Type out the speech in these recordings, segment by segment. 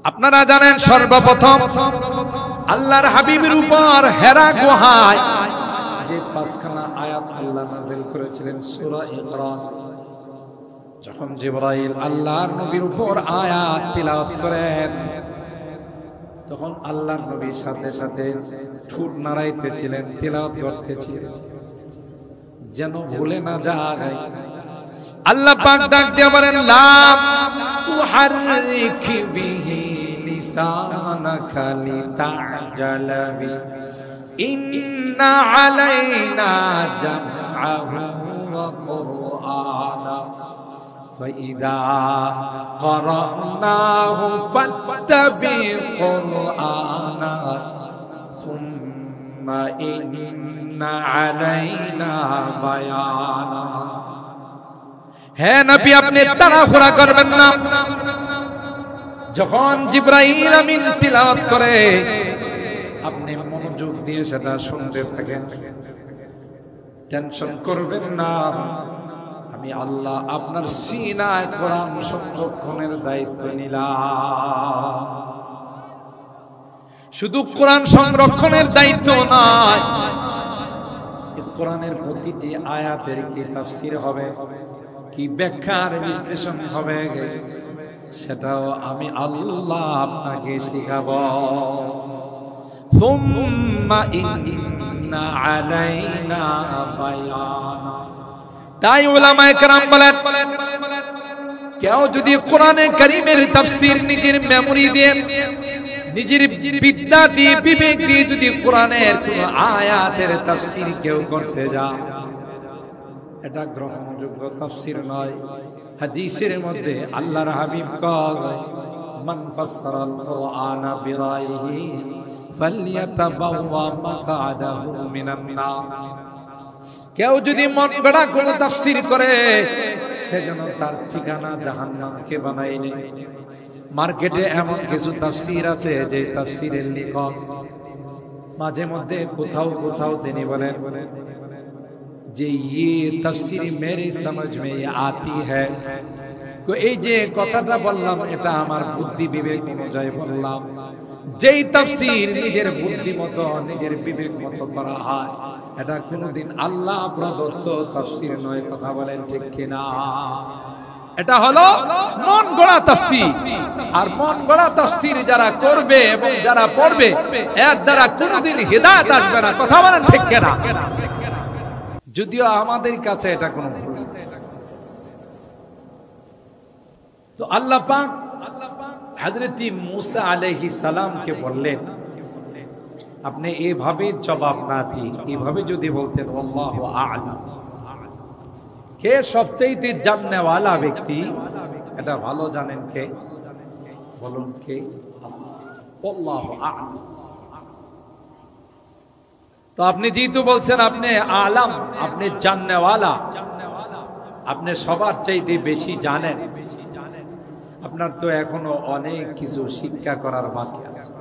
আপনারা জানেন সর্বপ্রথম আল্লাহর হাবিবের উপর হেরা গুহায় যে পাঁচখানা আয়াত আল্লাহ নাযিল করেছিলেন সূরা ইকরা, যখন জিবরাইল আল্লাহর নবীর উপর আয়াত তিলাওয়াত করেন তখন আল্লাহর নবীর সাথে সাথে ঠোঁট নাড়াইতেছিলেন, তিলাওয়াত করতেছিলেন যেন ভুলে না যায়। আল্লাহ পাক ডাক দিয়ে বলেন, লা তুহাররিক বিহি লিসানাকা লিতা'জালা বি ইন্না আলাইনা জামআহু ওয়া কুরআনা ফাইযা ক্বারানাহু ফাত্তাবি কুরআনা সুম্মা ইন্না আলাইনা বায়ানা। হে নবী, আপনি তাড়াহুড়া করবেন না। যখন জিবরাইল আমিন তিলাওয়াত করে আপনি মনোযোগ দিয়ে সেটা শুনতে থাকেন, টেনশন করবেন না। আমি আল্লাহ আপনার সিনায় কোরআন সংরক্ষণের দায়িত্ব নিলাম। শুধু কোরআন সংরক্ষণের দায়িত্ব নয়, কোরআনের প্রতিটি আয়াতের কি তাফসীর হবে, কি ব্যাখ্যার বিশ্লেষণ হবে, সেটাও আমি আল্লাহ আপনাকে শিখাবো। সুম্মা ইন্না আলাইনা বায়ানা। তাই উলামায়ে কেরাম বলেন, কেউ যদি কোরআনে কারীমের তাফসীর নিজের মেমরি দিয়ে, নিজের বিদ্যা দিয়ে, বিবেক দিয়ে যদি কোরআনের কোন আয়াতের তাফসীর কেউ করতে যায়, এটা গ্রহণযোগ্য তাফসীর নয়। হাদিসের মধ্যে আল্লাহর হাবিব কয়, মান ফাসসারাল কুরআনা বিরাইহি ফালইয়াতাবাওয়া মাকআদাহু মিনান নার। কেউ যদি মন গড়া কোন তাফসীর করে, সেজন্য তার ঠিকানা জাহান্নামকে বানায় নেয়। মার্কেটে এমন কিছু তাফসীর আছে যে তাফসীরের লেখক মাঝে মধ্যে কোথাও কোথাও তিনি বলেন যে ये तफसीर मेरे समझ में ये आती है। তো এই যে কথাটা বললাম এটা আমার বুদ্ধি বিবেক অনুযায়ী বললাম। যেই তাফসীর নিজের বুদ্ধি মতো, নিজের বিবেক মতো করা হয়, এটা কোনোদিন আল্লাহ প্রদত্ত তাফসীর নয়। কথা বলেন ঠিক কিনা? এটা হলো মন গড়া তাফসীর। আর মন গড়া তাফসীর যারা করবে এবং যারা পড়বে, এর দ্বারা কোনোদিন হিদায়াত আসবে না। কথা বলেন ঠিক কিনা? যদিও আমাদের কাছে এটা কোনো ভুল না। তো আল্লাহ পাক হযরত মূসা আলাইহিস সালামকে বললেন, আপনি এইভাবে জবাব না দিয়ে এইভাবে যদি বলতেন আল্লাহু আ'লাম, কে সবচেয়ে জাননেওয়ালা ব্যক্তি, এটা ভালো জানেন কে? বলুন কে? আল্লাহু আ'লাম। তো আপনি যেহেতু বলছেন আপনি আলাম, আপনি জাননেওয়ালা, আপনি সবার চাইতে বেশি জানেন, আপনার তো এখনো অনেক কিছু শিক্ষা করার বাকি আছে।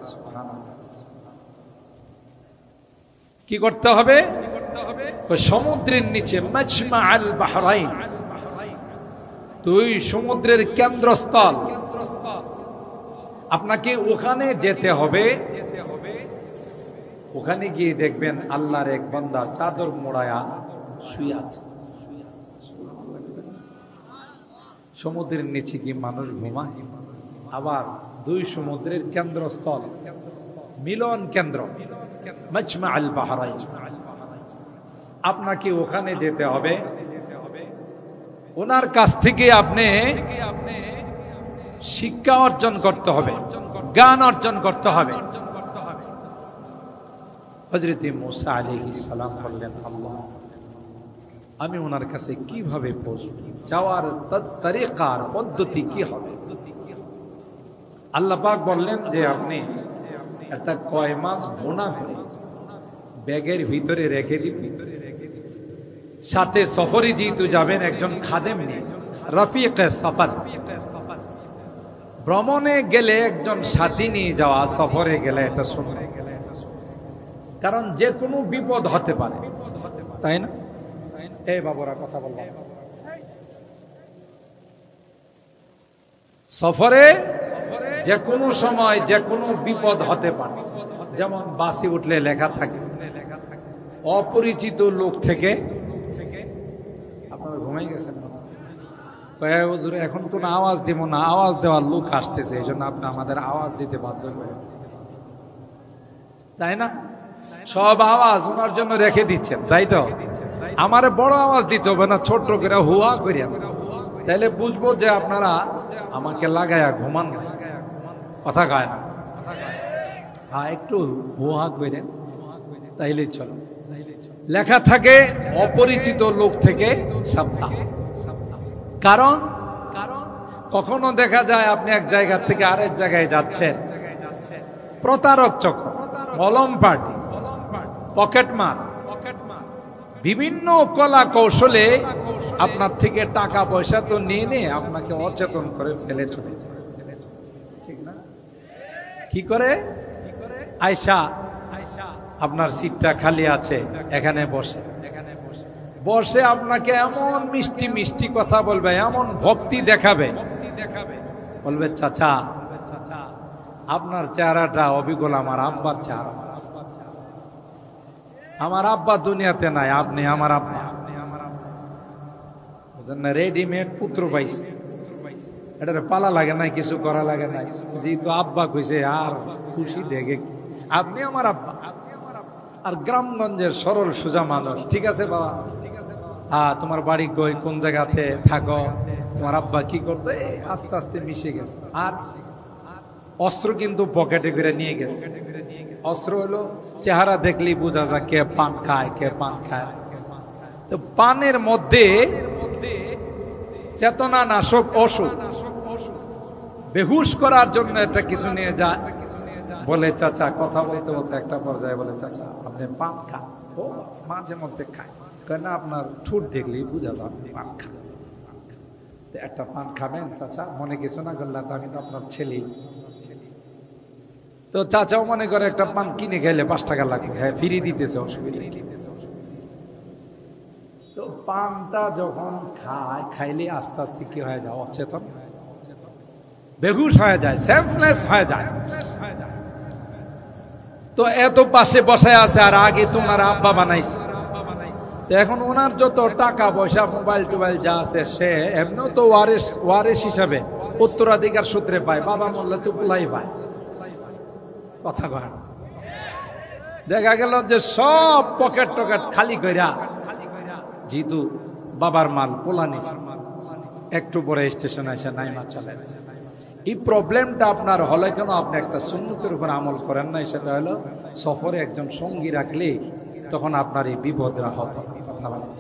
কি করতে হবে? সমুদ্রের নিচে মাজমা আল বাহরাইন, দুই সমুদ্রের কেন্দ্রস্থল, আপনাকে ওখানে যেতে হবে। ওখানে গিয়ে দেখবেন আল্লাহর এক বান্দা চাদর মোড়ায়া শুয়ে আছে। সমুদ্রের নিচে কি মানুষ ঘুমায়? আবার দুই সমুদ্রের কেন্দ্রস্থল, মিলন কেন্দ্র, মাজমা আল বাহরাইন, আপনাকে ওখানে যেতে হবে। ওনার কাছ থেকে আপনি শিক্ষা অর্জন করতে হবে, জ্ঞান অর্জন করতে হবে। হযরত মূসা আলাইহিস সালাম বললেন, আল্লাহ, আমি ওনার কাছে কিভাবে পৌঁছব? যাওয়ার তরিকার পদ্ধতি কি হবে? আল্লাহ পাক বললেন যে আপনি একটা কয় মাছ ভুনা করে ব্যাগের ভিতরে রেখে দিবেন। সাথে সফরে যেহেতু যাবেন, একজন খাদেম নিয়ে, রফিকে সফর, ভ্রমণে গেলে একজন সাথী নিয়ে যাওয়া, সফরে গেলে এটা শুনবে, কারণ যে কোনো বিপদ হতে পারে, তাই না? এই বাবুরা কথা বললাম, সফরে যে কোনো সময় যে কোনো বিপদ হতে পারে। যেমন বাসে উঠলে লেখা থাকে অপরিচিত লোক থেকে, আপনারা ঘুমাই গেছেন হুজুর এখন কোন আওয়াজ দিব না, আওয়াজ দেওয়ার লোক আসতেছে, এই জন্য আপনি আমাদের আওয়াজ দিতে বাধ্য করেন, তাই না? সব আওয়াজ ওনার জন্য রেখে দিচ্ছেন, তাই তো? আমারে বড় আওয়াজ দিতে হবে না, ছোট্ট করে হুয়া করিয়া, তাইলে বুঝবো যে আপনারা আমাকে লাগায়া ঘুমান না, কথা কয় না। হ্যাঁ, একটু হুয়া করেন তাইলে চলো। লেখা থাকে অপরিচিত লোক থেকে সাবধান। কারণ কখনো দেখা যায় আপনি এক জায়গা থেকে আরেক জায়গায় যাচ্ছেন, প্রতারক চক্র, মলম পার্টি, পকেটমার, বিভিন্ন কলা কৌশলে আপনার থেকে টাকা পয়সা তো নিয়ে আপনাকে অচেতন করে ফেলে চলে যায়, ঠিক না? কি করে? আয়সা আপনার সিটটা খালি আছে, এখানে বসে বসে আপনাকে এমন মিষ্টি মিষ্টি কথা বলবে, এমন ভক্তি দেখাবে, বলবে চাচা আপনার চেহারাটা অবিকল আমার আব্বার চেহারা, আমার আব্বা দুনিয়াতে নাই, আপনি আমার আব্বা। রেডিমেড পুত্র পাইছে, এটা পালা লাগে নাই, কিছু করা লাগে নাই, যেহেতু আব্বা কইছে আর খুশি দেখে, আপনি আমার আব্বা। আর গ্রামগঞ্জের সরল সোজা মানুষ, ঠিক আছে বাবা, হ্যাঁ তোমার বাড়ি কই, কোন জায়গাতে থাকো, তোমার আব্বা কি করতো, আস্তে আস্তে মিশে গেছে। আর অস্ত্র কিন্তু পকেটে করে নিয়ে গেছে। অস্ত্র হলো চেহারা দেখলেই বোঝা যায় কে পান খায়, কে পান খায়। তো পানের মধ্যে চেতনা নাশক ওষুধ, বেহুশ করার জন্য একটা কিছু নিয়ে যায়, বলে চাচা কথা বলতে বলতে একটা পর্যায়ে বলে চাচা আপনি পান খান। ও মাঝে মধ্যে খায়, কেন আপনার ঠোঁট দেখলেই বোঝা যায় পান খান, একটা পান খাবেন চাচা, মনে কিছু না করলে আমি তো আপনার ছেলে। তো চাচাও মনে করে একটা পান কিনে খাইলে 5 টাকা লাগবে, হ্যাঁ ফিরিয়ে দিতেছে, অসুবিধা। তো পানটা যখন খাইলে আস্তে আস্তে কি হয়ে যায়, অচেতন, বেহুশ হয়ে যায়, সেন্সলেস হয়ে যায়। তো এত পাশে বসায় আছে, আর আগে তোমার আব্বা বানাইছে। তো এখন ওনার যত টাকা পয়সা, মোবাইল টোবাইল যা আছে, সে এমনিও তো ওয়ারিস হিসাবে উত্তরাধিকার সূত্রে পায়, বাবা মরলে তো পোলাই পায়, কথা কয়। দেখা গেল যে সব পকেট টকেট খালি কইরা, যেহেতু বাবার মাল পোলা নিছে, একটু পরে স্টেশনে এসে নাইমা চলে। এই প্রবলেমটা আপনার হলে কেন আপনি একটা সুন্নতের উপর আমল করেন না? সেটা হলো সফরে একজন সঙ্গী রাখলে তখন আপনার এই বিপদরা হতো। কথা বলেন,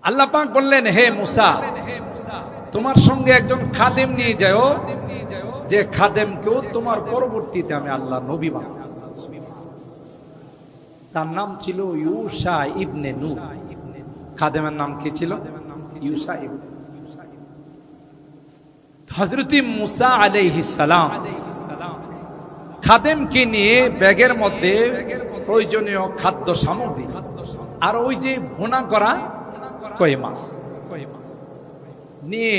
আল্লাহ পাক বললেন হে মুসা, তোমার সঙ্গে একজন খাদেম নিয়ে যাও, যে খাদেমকেও তোমার পরবর্তীতে আমি আল্লাহ নবী বানাবো। তার নাম ছিল ইউসা ইবনে নূন। খাদেমের নাম কি ছিল? ইউসা ইবনে। হযরত মুসা আলাইহিস সালাম খাদেমকে নিয়ে ব্যাগের মধ্যে প্রয়োজনীয় খাদ্য সামগ্রী আর ওই যে ভুনা করা কই মাছ নিয়ে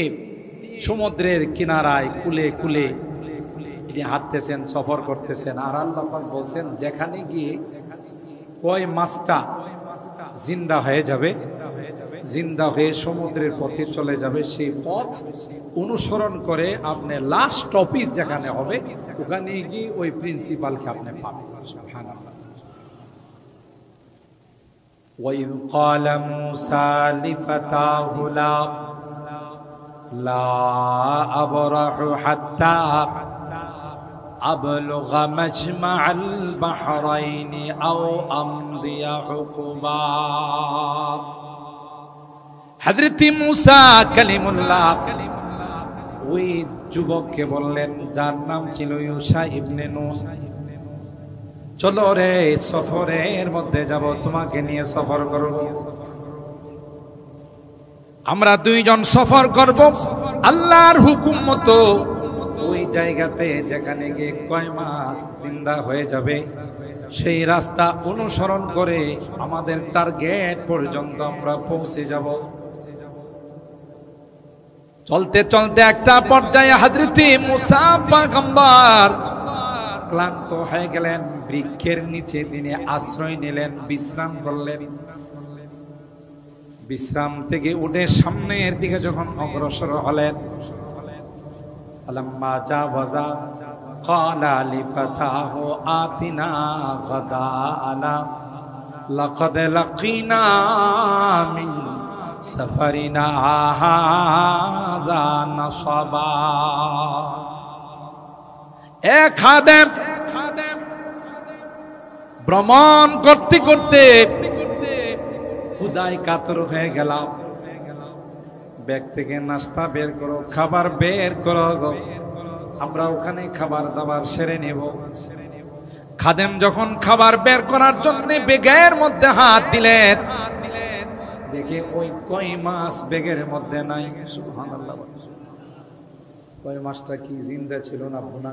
সমুদ্রের কিনারায় কুলে কুলে হাঁটতেছেন, সফর করতেছেন। আর আল্লাহ পাক বলছেন যেখানে গিয়ে কই মাছটা জিন্দা হয়ে যাবে, জিন্দা হয়ে সমুদ্রের পথে চলে যাবে, সেই পথ অনুসরণ করে আপনি লাস্ট অফিস যেখানে হবে ওখানে গিয়ে ওই প্রিন্সিপালকে আপনি পাবেন। সুবহানাল্লাহ। ওয়াইদ ক্বালা মূসা লিফাতাহু লা আবরাহু হাত্তা আবলুগা মাজমাআল বাহরাইনি আও আমদিয়া হুকুবা। হযরত মূসা কালিমুল্লাহ ওই যুবককে বললেন, যার নাম ছিল ইউসা ইবনে নূন, চলো রে সফরের মধ্যে যাব, তোমাকে নিয়ে সফর করব। আমরা দুইজন সফর করব আল্লাহর হুকুম মতো ওই জায়গাতে যেখানে গিয়ে কয় মাছ জিন্দা হয়ে যাবে, সেই রাস্তা অনুসরণ করে আমাদের টার্গেট পর্যন্ত আমরা পৌঁছে যাব। চলতে চলতে একটা পর্যায়ে হযরত মুসা পয়গম্বর ক্লান্ত হয়ে গেলেন। বৃক্ষের নিচে তিনি আশ্রয় নিলেন, বিশ্রাম করলেন। বিশ্রাম থেকে উঠে সামনের দিকে যখন অগ্রসর হলেন, ফালাম্মা জাওয়াজা ক্বালা লিফাতাহু আতিনা গাদাআনা লাকাদ লাকিনা মিন সাফারিনা হাযা নাসাবা। এক খাদেম ভ্রমণ করতে করতে ক্ষুধায় কাতর হয়ে গেলাম। ব্যাগ থেকে নাস্তা বের করো, খাবার বের করো, আমরা ওখানে খাবার দাবার সেরে নেব। খাদেম যখন খাবার বের করার জন্য ব্যাগের মধ্যে হাত দিলেন, দেখে ওই কই মাছ ব্যাগের মধ্যে নাই। সুবহানাল্লাহ। কই মাছটা কি জিন্দা ছিল না ভুনা?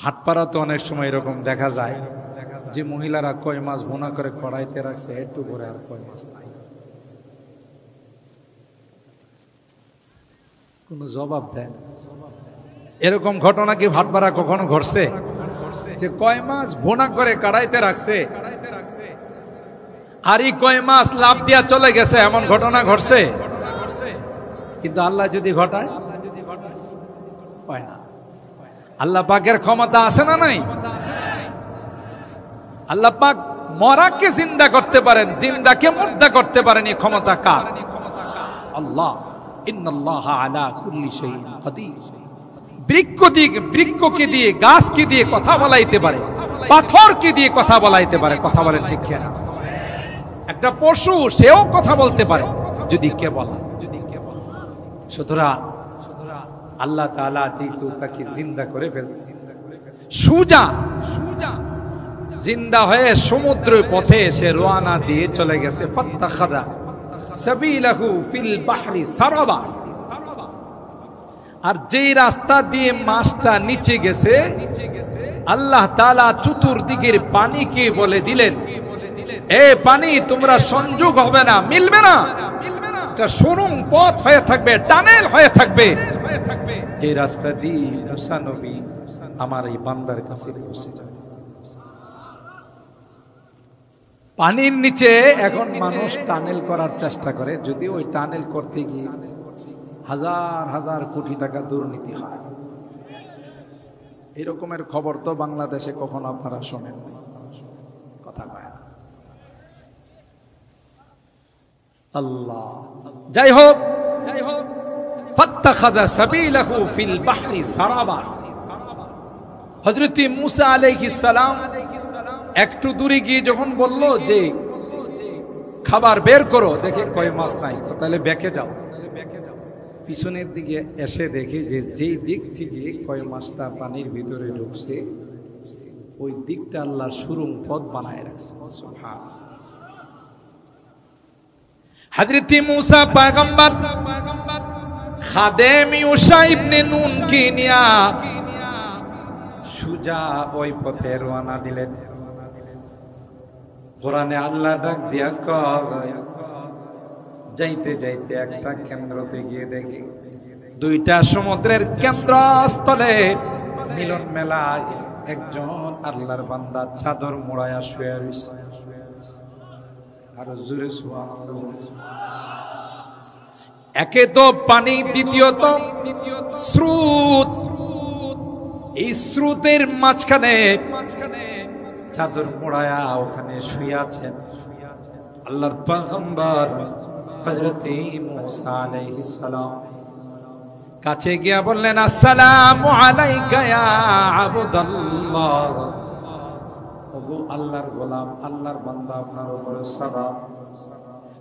হাটপাড়া তো অনেক সময় এরকম দেখা যায় যে মহিলারা কই মাছ ভুনা করে কড়াইতে রাখছে, একটু করে আর কই মাছ নাই, কোনো জবাব দেয় না। এরকম ঘটনা কি হাটপাড়া কখনো ঘটছে যে কই মাছ ভুনা করে কড়াইতে রাখছে আর এই কই মাছ লাফ দিয়া চলে গেছে, এমন ঘটনা ঘটছে? কিন্তু আল্লাহ যদি ঘটায়, হয় না। আল্লাহ পাকের ক্ষমতা আছে না নাই? আল্লাহ পাক মরাকে জিন্দা করতে পারেন, জিন্দাকে মুর্দা করতে পারেন। এই ক্ষমতা কার? আল্লাহ। ইন্নাল্লাহা আলা কুল্লি শাইইন কাদির। বৃক্ষকে দিয়ে, গাছকে দিয়ে কথা বলাইতে পারে, পাথরকে দিয়ে কথা বলাইতে পারে। কথা বলেন ঠিক কিনা? একটা পশু সেও কথা বলতে পারে যদি কে বলা। সুতরাং আল্লাহ তাআলা যেহেতু তাকে জিন্দা করে ফেলছে, সুজা জিন্দা হয়ে সমুদ্র পথে সে রওনা দিয়ে চলে গেছে। ফাত্তাখাদা সাবিলাহু ফিল বাহরি সারাবা। আর যেই রাস্তা দিয়ে মাছটা নিচে গেছে, আল্লাহ তাআলা চতুর্দিকের পানিকে বলে দিলেন, এ পানি তোমরা সংযোগ হবে না, মিলবে না, এটা সুড়ঙ্গ পথ হয়ে থাকবে, টানেল হয়ে থাকবে। এই রাস্তা দিয়ে মুসা নবী আমার এই বান্দার কাছে পৌঁছে যাবে। পানির নিচে এখন মানুষ টানেল করার চেষ্টা করে, যদি ওই টানেল করতে গিয়ে হাজার হাজার কোটি টাকা দুর্নীতি হয়। এরকমের খবর তো বাংলাদেশে কখনো আপনারা শোনেন নাই, কথা কয় না। আল্লাহ। যাই হোক, ফাত্তাখাযা সাবিলাহু ফিল বাহরি সারাবা। হযরত মুসা আলাইহিস সালাম একটু দূরে গিয়ে যখন বলল যে খাবার বের করো, দেখে কই মাছ নাই, তাহলে বেঁকে যাও। পিছনের দিকে এসে দেখে যে যেই দিক থেকে কই মাছটা পানির ভিতরে ঢুকছে, ওই দিকটা আল্লাহ সুড়ঙ্গ পথ বানায় রাখছে। সুবহানাল্লাহ। হযরত মুসা পয়গম্বর খাদেম ইউশা ইবনে নুন কে নিয়া সুজা ওই পথে রওনা দিলেন। কোরআনে আল্লাহ ডাক দিয়া কয়, যাইতে যাইতে একটা কেন্দ্রতে গিয়ে দেখি দুইটা সমুদ্রের কেন্দ্রস্থলে মিলন মেলায় একজন আল্লাহর বান্দা চাদর মোড়ায়া শুয়ে রয়েছে। আরো জোরে সুবহানাল্লাহ। একে তো পানি, দ্বিতীয়ত স্রোত। এই স্রোতের মাঝখানে চাদর মোড়ায়া ওখানে শুয়ে আছেন আল্লাহর পয়গম্বর হযরত মুসা আলাইহিস সালাম। কাছে গিয়া বললেন, আসসালামু আলাইকা ইয়া আবদুল্লাহ। ওগো আল্লাহর গোলাম, আল্লাহর বান্দা, আপনার উপরে সালাম।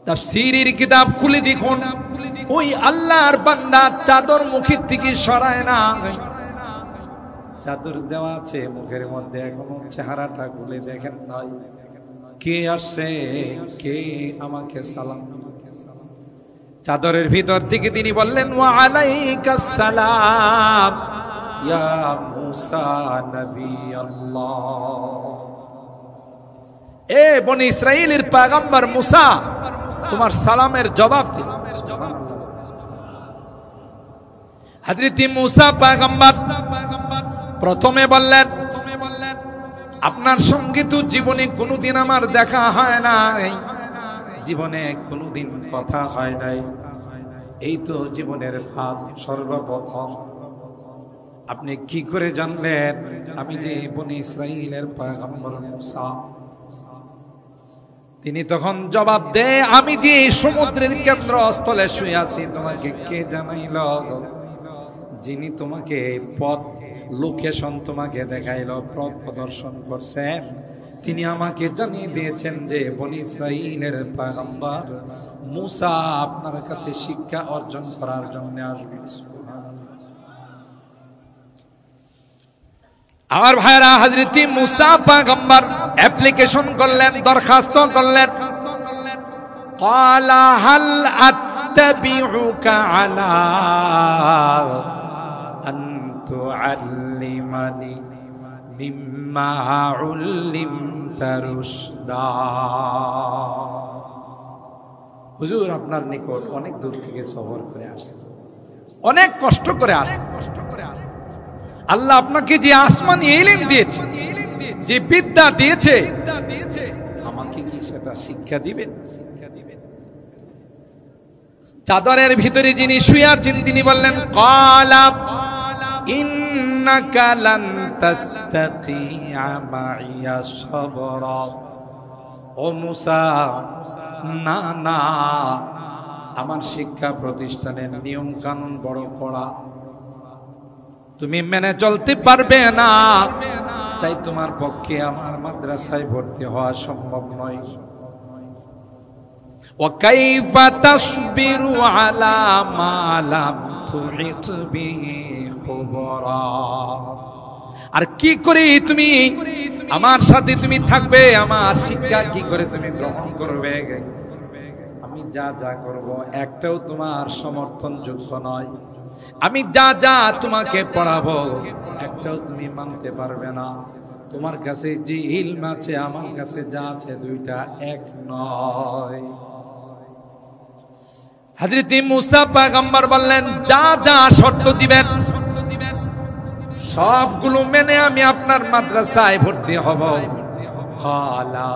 তাফসীরের কিতাব খুলে দেখুন, ওই আল্লাহর বান্দা চাদর মুখের থেকে সরায় না। চাদর দেওয়া আছে মুখের মধ্যে, এখনো চেহারাটা খুলে দেখেন নাই। কে আসছে, কে আমাকে সালাম? চাদরের ভিতর থেকে তিনি বললেন, ওয়া আলাইকাস সালাম ইয়া মুসা নবী আল্লাহ। এ বনি ইসরাইলের পয়গম্বর মুসা, তোমার সালামের জবাব দিন। হযরত মুসা পয়গম্বর প্রথমে বললেন, আপনার সঙ্গে তো জীবনে কোনোদিন আমার দেখা হয় নাই, জীবনে কোনোদিন কথা হয় নাই, এই তো জীবনের ফার্স্ট সর্বপ্রথম। আপনি কি করে জানলেন আমি যে বনি ইসরাইলের পয়গম্বর মুসা? তিনি তখন জবাব দেয়, আমি যে সমুদ্রের কেন্দ্রস্থলে শুয়ে আছি তোমাকে কে জানাইল? যিনি তোমাকে পথ লোকেশন তোমাকে দেখাইল, পথ প্রদর্শন করছেন, তিনি আমাকে জানিয়ে দিয়েছেন যে বনি ইসরাইলের পয়গম্বর মুসা আপনার কাছে শিক্ষা অর্জন করার জন্য আসবে। আমার ভাইরা, হযরত মুসা পয়গম্বর অ্যাপ্লিকেশন করলেন, দরখাস্ত করলেন, ক্বালা হাল আত্তাবিউকা আলা আন তুআল্লিমানি মিম্মা উল্লিমতা রুশদা। হুজুর আপনার নিকট অনেক দূর থেকে সফর করে আসছে, অনেক কষ্ট করে আসছে, আল্লাহ আপনাকে যে আসমানি ইলম দিয়েছে, যে বিদ্যা দিয়েছে, আমাকে কি সেটা শিক্ষা দিবেন? চাদরের ভিতরে যিনি শুয়ে আছেন তিনি বললেন, ক্বালা ইন্নাকা লান তাসতাতিআ মাইয়া সাবরা। ও মুসা, না না, আমার শিক্ষা প্রতিষ্ঠানের নিয়ম কানুন বড় কড়া, তুমি মেনে চলতে পারবে না, তাই তোমার পক্ষে আমার মাদ্রাসায় ভর্তি হওয়া সম্ভব নয়। ওয়া কাইফা তাসবিরু আলা মা লাম তুহিত বিহি খুবরা। আর কি করে তুমি আমার সাথে তুমি থাকবে, আমার শিক্ষা কি করে তুমি গ্রহণ করবে? আমি যা যা করব একটাও তোমার সমর্থনযোগ্য নয়, আমি যা যা তোমাকে পড়াবো একটাও তুমি মানতে পারবে না। তোমার কাছে যে ইলম আছে আমার কাছে যা আছে দুইটা এক নয়। হযরত মুসা পয়গম্বর বললেন, যা যা শর্ত দিবেন সবগুলো মেনে আমি আপনার মাদ্রাসায় ভর্তি হব। ক্বালা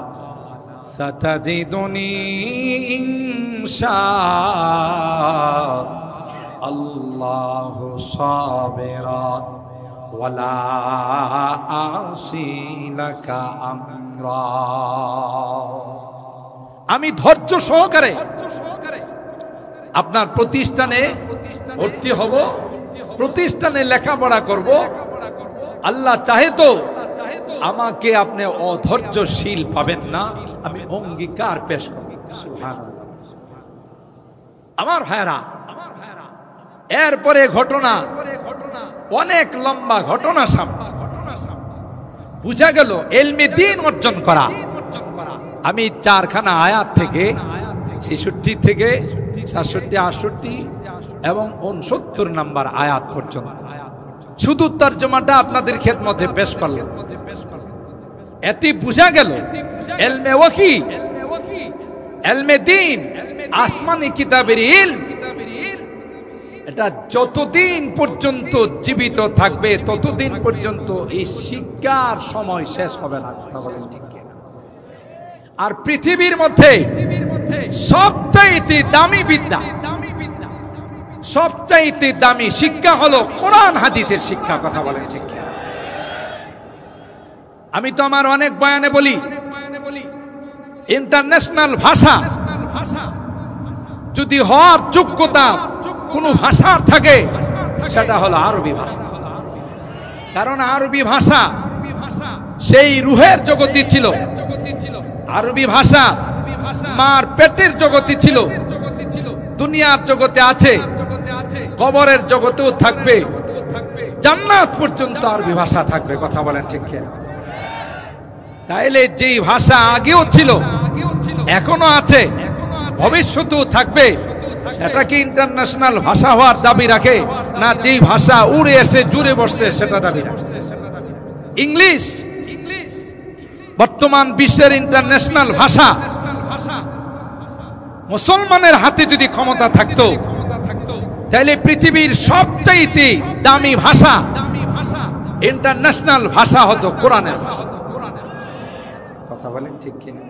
সাতাজিদুনি ইনশাআল্লাহু সাবিরা ওয়ালা আসি লাকা আমরা। আমি ধৈর্য সহকারে আপনার প্রতিষ্ঠানে ভর্তি হব, প্রতিষ্ঠানে লেখাপড়া করব। আল্লাহ চাহে তো আমাকে আপনি অধৈর্যশীল পাবেন না, আমি অঙ্গীকার পেশ করব। সুবহানাল্লাহ। আমার ভাইরা, এরপরে ঘটনা অনেক লম্বা ঘটনা, সামনে বুঝা গেল ইলমে দ্বীন অর্জন করা। আমি চারখানা আয়াত থেকে 66 থেকে 67, 68 এবং 69 নম্বর আয়াত পর্যন্ত শুধু তরজমাটা আপনাদের খেদমতে পেশ করলাম। এতে বুঝা গেল ইলমে ওয়াহি, ইলমে দ্বীন, আসমানি কিতাবের ইলম, এটা যতদিন পর্যন্ত জীবিত থাকবে ততদিন পর্যন্ত এই শিক্ষার সময় শেষ হবে না। কথা বলেন ঠিক কিনা? আর পৃথিবীর মধ্যে সবচাইতে দামি বিদ্যা, সবচাইতে দামি শিক্ষা হলো কোরআন হাদিসের শিক্ষা। কথা বলেন ঠিক কিনা? আমি তো আমার অনেক বয়ানে বলি, ইন্টারন্যাশনাল ভাষা যদি হওয়ার যোগ্যতা কোন ভাষার থাকে সেটা হলো আরবি ভাষা। কারণ আরবি ভাষা সেই রুহের জগতি ছিল, আরবি ভাষা মার পেটের জগতি ছিল, দুনিয়ার জগতে আছে, কবরের জগতেও থাকবে, জান্নাত পর্যন্ত আরবি ভাষা থাকবে। কথা বলেন ঠিক কিনা? তাইলে যেই ভাষা আগেও ছিল, এখনো আছে, ভবিষ্যতেও থাকবে, সেটা কি ইন্টারন্যাশনাল ভাষা হওয়ার দাবি রাখে? না যেই ভাষা উড়ে এসে জুড়ে বসছে সেটা দাবি রাখে? ইংলিশ বর্তমান বিশ্বের ইন্টারন্যাশনাল ভাষা। মুসলমানের হাতে যদি ক্ষমতা থাকতো তাহলে পৃথিবীর সবচাইতে দামি ভাষা, ইন্টারন্যাশনাল ভাষা হতো কোরআনের ভাষা। কথা বলেন ঠিক কিনা?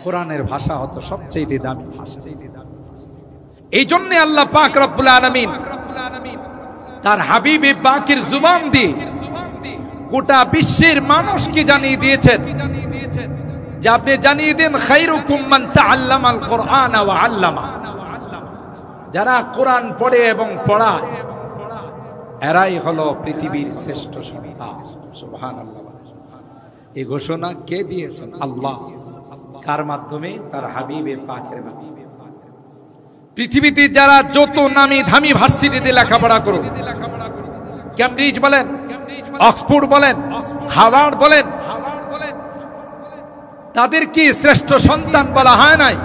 কোরআনের ভাষা হতো সবচাইতে দামি ভাষা। এই জন্য আল্লাহ পাক রব্বুল আলামিন তার হাবিবে পাকের জুবান দিয়ে গোটা বিশ্বের মানুষকে জানিয়ে দিয়েছেন যে আপনি জানিয়ে দেন খায়রুকুম মান তাআল্লামাল কুরআন ওয়া আল্লামা, যারা কোরআন পড়ে এবং পড়ায় এরাই হলো পৃথিবীর শ্রেষ্ঠ সন্তান। সুবহানাল্লাহ। এই ঘোষণা কে দিয়েছেন? আল্লাহ। কার মাধ্যমে? তার হাবিবে পাকের মাধ্যমে। পৃথিবীতে যারা যত নামি দামি ভার্সিটিতে লেখাপড়া করুন, ক্যামব্রিজ বলেন, অক্সফোর্ড বলেন, হার্ভার্ড বলেন, তাদের কি শ্রেষ্ঠ সন্তান বলা হয় নাই?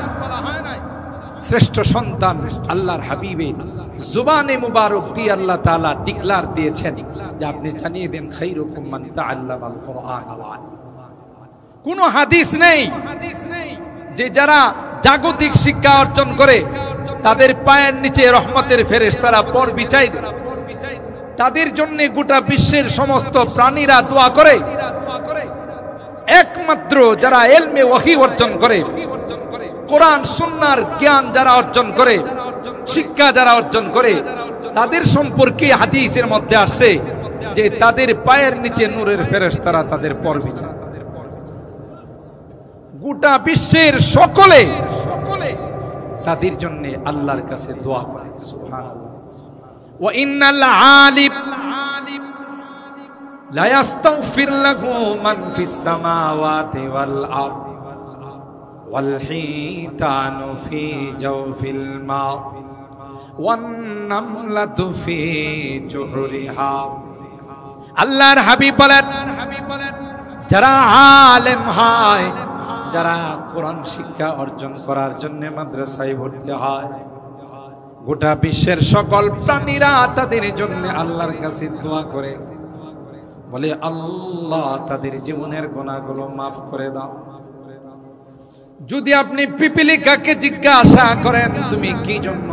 শ্রেষ্ঠ সন্তান আল্লাহর হাবিবে জুবানে মুবারক দিয়ে আল্লাহ তাআলা ডিক্লার দিয়েছেন যে আপনি জানিয়ে দেন খায়রুকুম মান তাআল্লামাল কুরআন ওয়া আল্লামা। কোন হাদিস নেই যে যারা জাগতিক শিক্ষা অর্জন করে তাদের পায়ের নিচে রহমতের ফেরেশতারা পর বিছাই দেয়, তাদের জন্য গোটা বিশ্বের সমস্ত প্রাণীরা দোয়া করে। একমাত্র যারা ইলমে ওয়াহী অর্জন করে, কোরআন সুন্নাহর জ্ঞান যারা অর্জন করে, শিক্ষা যারা অর্জন করে, তাদের সম্পর্কে হাদিসের মধ্যে আসছে যে তাদের পায়ের নিচে নূরের ফেরেশতারা তাদের পর বিছায়। গোটা বিশ্বের সকলে তাদের জন্য আল্লাহর কাছে দোয়া করে। সুবহানাল্লাহ। ওয়া ইন্নাল আলিম লা ইস্তাগফির লাহু মান ফিস সামাওয়াতি ওয়াল আরদ ওয়াল হিতানু ফি জাওফিল মা ওয়ান নামলাতু ফি জুহরিহা। আল্লাহর হাবিব বলেন, যারা আলেম হয়, যারা কোরআন শিক্ষা অর্জন করার জন্য মাদ্রাসায় ভর্তি হয়, গোটা বিশ্বের সকল প্রাণীরা তাদের জন্য আল্লাহর কাছে দোয়া করে, বলে আল্লাহ তাদের জীবনের গুনাহগুলো মাফ করে দাও। যদি আপনি পিপিলিকাকে জিজ্ঞাসা করেন তুমি কি জন্য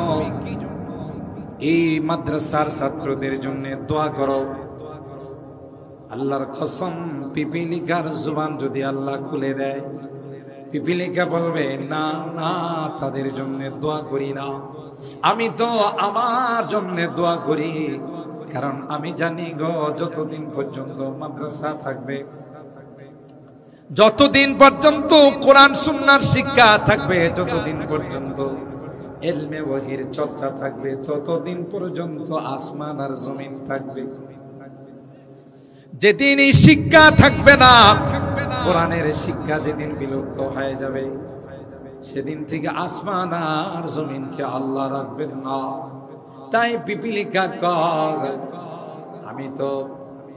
এই মাদ্রাসার ছাত্রদের জন্য দোয়া করো, আল্লাহর কসম পিপিলিকার জুবান যদি আল্লাহ খুলে দেয়, পিপিলিকা বলবে না না তাদের জন্য দোয়া করি না, আমি তো আমার জন্য দোয়া করি, কারণ আমি জানি গো যতদিন পর্যন্ত মাদ্রাসা থাকবে, যতদিন পর্যন্ত কোরআন সুন্নাহর শিক্ষা থাকবে, যতদিন পর্যন্ত ইলমে ওয়াহীর চর্চা থাকবে, ততদিন পর্যন্ত আসমান আর জমিন থাকবে। যেদিন এই শিক্ষা থাকবে না, কোরআনের শিক্ষা যেদিন বিলুপ্ত হয়ে যাবে, সেদিন থেকে আসমান আর জমিনকে আল্লাহ রাখবেন না। তাই পিপিলিকা কয় আমি তো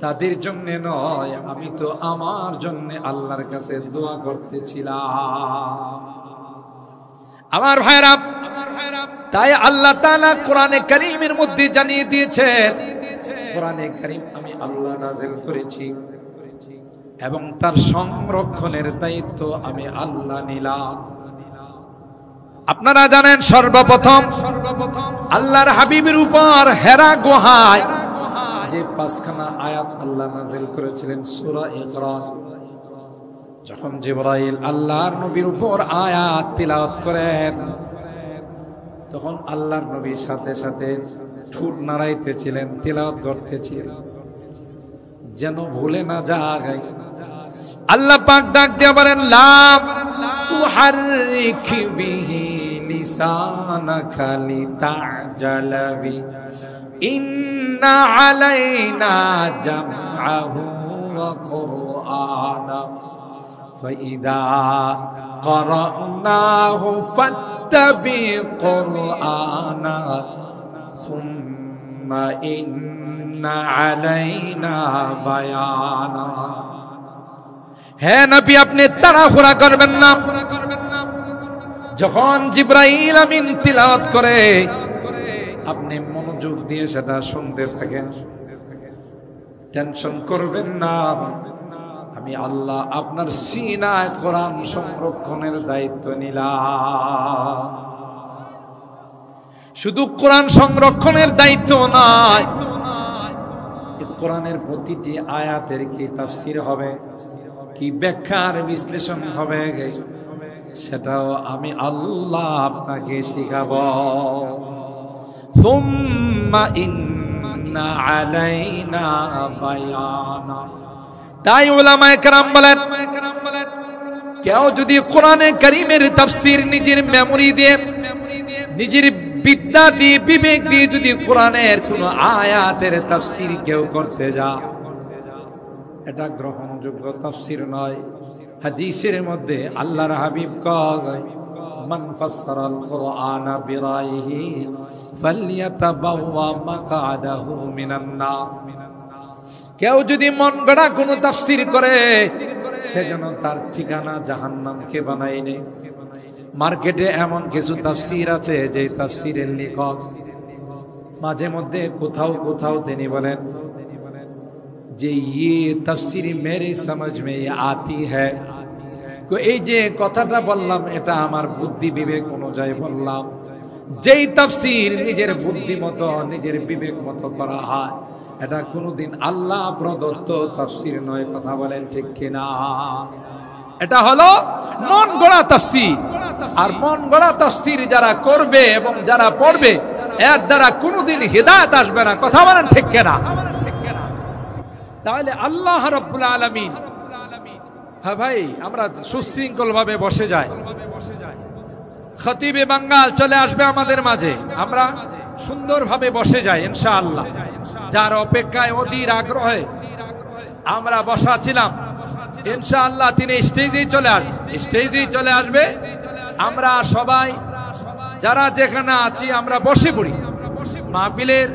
তাদের জন্য নয়, আমি তো আমার জন্য আল্লাহর কাছে দোয়া করতেছিলাম। আমার ভাইরা, তাই আল্লাহ তাআলা কোরআনে কারীমের মধ্যে জানিয়ে দিয়েছেন, কোরআনে কারীম আমি আল্লাহ নাযিল করেছি এবং তার সংরক্ষণের দায়িত্ব আমি আল্লাহ নিলাম। আপনারা জানেন সর্বপ্রথম আল্লাহর হাবিবের উপর হেরা গুহায় যে 5খানা আয়াত আল্লাহ নাযিল করেছিলেন সূরা ইকরা, যখন জিবরাইল আল্লাহর নবীর উপর আয়াত তিলাওয়াত করেন, তখন আল্লাহর নবীর সাথে সাথে ঠোঁট নাড়াইতেছিলেন, তিলাওয়াত করতেছিলেন যেন ভুলে না যায়। আল্লাহ পাক ডাক দিয়ে বলেন লা তুহাররিক বিহি লিসানাকা লিতাজালা বি ইন্না আলাইনা জামআহু ওয়া কুরআনা ফাইদা ক্বরানাহু ফাত্তাবি কুরআনা সুম্মা ইন্না আলাইনা বায়ানা। হে নবী, আপনি তাড়াহুড়া করবেন না। যখন জিবরাইল আমিন তিলাওয়াত করে আপনি মনোযোগ দিয়ে সেটা শুনতে থাকেন, টেনশন করবেন না। আমি আল্লাহ আপনার সিনায় কোরআন সংরক্ষণের দায়িত্ব নিলাম। শুধু কোরআন সংরক্ষণের দায়িত্ব নয়, কোরআনের প্রতিটি আয়াতের কি তাফসীর হবে, কি ব্যাখ্যার বিশ্লেষণ হবে, সেটাও আমি আল্লাহ আপনাকে শিখাবো। সুম্মা ইন্না আলাইনা বায়ানা। তাই উলামায়ে কেরাম বলেন, কেউ যদি কোরআনে কারীমের তাফসীর নিজের মেমোরি দিয়ে, নিজের বিদ্যা দিয়ে, বিবেক দিয়ে যদি কোরআনের কোন আয়াতের তাফসীর কেউ করতে যায়, এটা গ্রহণযোগ্য তাফসীর নয়। হাদিসের মধ্যে আল্লাহর হাবিব কয়, মান ফাসসারাল কুরআনা বিরাইহি ফালইয়াতাবাওয়া মাকআদাহু মিনান নার। কেউ যদি মন গড়া কোনো তাফসীর করে, সেজন্য তার ঠিকানা জাহান্নামকে বানায় নেয়। মার্কেটে এমন কিছু তাফসীর আছে যে তাফসীরের লেখক মাঝে মধ্যে কোথাও কোথাও তিনি বলেন যে ইয়ে তাফসীর মেরে সমঝ মে আতি হ্যায়। এই যে কথাটা বললাম, এটা আমার বুদ্ধি বিবেক অনুযায়ী বললাম। যেই তাফসীর নিজের বুদ্ধি মতো, নিজের বিবেক মতো করা হয়, এটা কোনোদিন আল্লাহ প্রদত্ত তাফসীর নয়। কথা বলেন ঠিক কিনা? এটা হলো মন গড়া তাফসীর। আর মন গড়া তাফসীর যারা করবে এবং যারা পড়বে, এর দ্বারা কোনোদিন হিদায়াত আসবে না। কথা বলেন ঠিক কিনা? তাহলে আল্লাহ রাব্বুল আলামিন, হ্যাঁ ভাই, আমরা সুশৃঙ্খল ভাবে বসে যাই। খতিবে বাঙ্গাল চলে আসবে আমাদের মাঝে, আমরা সুন্দরভাবে বসে যাই ইনশাআল্লাহ। যার অপেক্ষায় অধীর আগ্রহে আমরা বসা ছিলাম, ইনশাআল্লাহ তিনি স্টেজেই চলে আসবে। আমরা সবাই যারা যেখানে আছি আমরা বসে পড়ি। মাহফিলের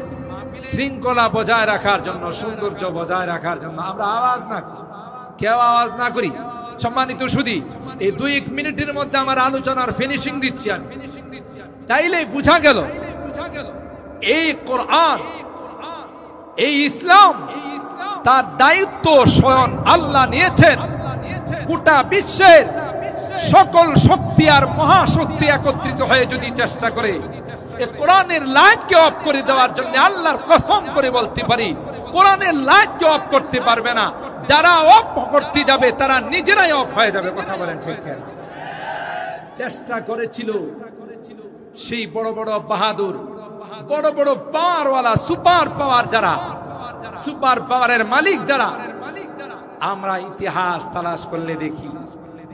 শৃঙ্খলা বজায় রাখার জন্য, সৌন্দর্য বজায় রাখার জন্য আমরা কেউ আওয়াজ না করি। সম্মানিত সুধী, এই 2-1 মিনিটের মধ্যে আমার আলোচনার ফিনিশিং দিচ্ছি আমি। তাইলে বুঝা গেল এই কোরআন, এই ইসলাম, তার দায়িত্ব স্বয়ং আল্লাহ নিয়েছেন। গোটা বিশ্বের সকল শক্তি আর মহাশক্তি একত্রিত হয়ে যদি চেষ্টা করে এই কোরআনের লাইটকে অফ করে দেওয়ার জন্য, আল্লাহর কসম করে বলতে পারি, কোরআনের লাইটকে অফ করতে পারবে না। যারা অফ করতে যাবে তারা নিজেরাই অফ হয়ে যাবে। কথা বলেন ঠিক কিনা? চেষ্টা করেছিল সেই বড় বড় বাহাদুর, বড় বড় পাওয়ারওয়ালা, সুপার পাওয়ার যারা, সুপার পাওয়ারের মালিক যারা, আমরা ইতিহাস তালাশ করলে দেখি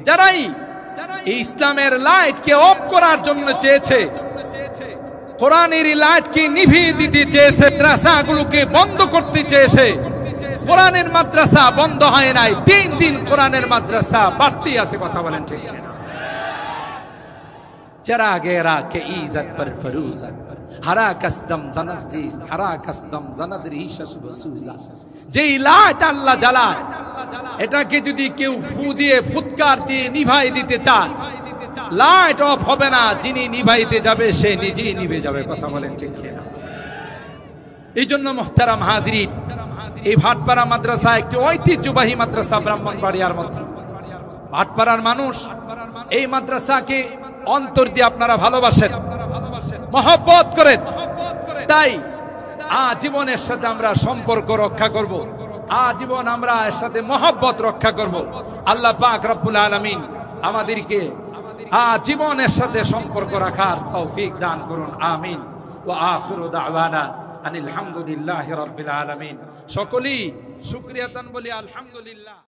যারাই এই ইসলামের লাইটকে অফ করার জন্য চেয়েছে, কোরআনের লাইটকে নিভিয়ে দিতে চেয়েছে, মাদ্রাসাগুলোকে বন্ধ করতে চেয়েছে, কোরআনের মাদ্রাসা বন্ধ হয় নাই। 3 দিন কোরআনের মাদ্রাসা বাড়তি আছে। কথা বলেন ঠিক কিনা? चरा गेरा के इज्जत पर फरूजा हरा कसदम दनजी हरा कसदम जनदरी शशबसुजा। যেই লাইট আল্লাহ জ্বালায়, এটাকে যদি কেউ ফু দিয়ে, ফুৎকার দিয়ে নিভাই দিতে চায়, লাইট অফ হবে না। যিনি নিভাইতে যাবে সে নিজেই নিভে যাবে। কথা বলেন ঠিক কিনা? এই জন্য মুহতারাম হাজিরিন, এই ভাটপাড়া মাদ্রাসা একটি ঐতিহ্যবাহী মাদ্রাসা ব্রাহ্মণবাড়িয়ার মধ্যে। ভাটপাড়ার মানুষ এই মাদ্রাসাকে অন্তর দিয়ে আপনারা ভালোবাসেন, মহব্বত করেন। তাই আজীবনের সাথে আমরা সম্পর্ক রক্ষা করব, আজীবন আমরা এর সাথে মহব্বত রক্ষা করব। আল্লাহ পাক রব্বুল আলামিন আমাদেরকে আজীবনের সাথে সম্পর্ক রাখার তৌফিক দান করুন। আমিন। ওয়া আখিরু দাওয়ানা আনিল হামদুলিল্লাহি রাব্বিল আলামিন। সকলেই শুকরিয়াতান বলি আলহামদুলিল্লাহ।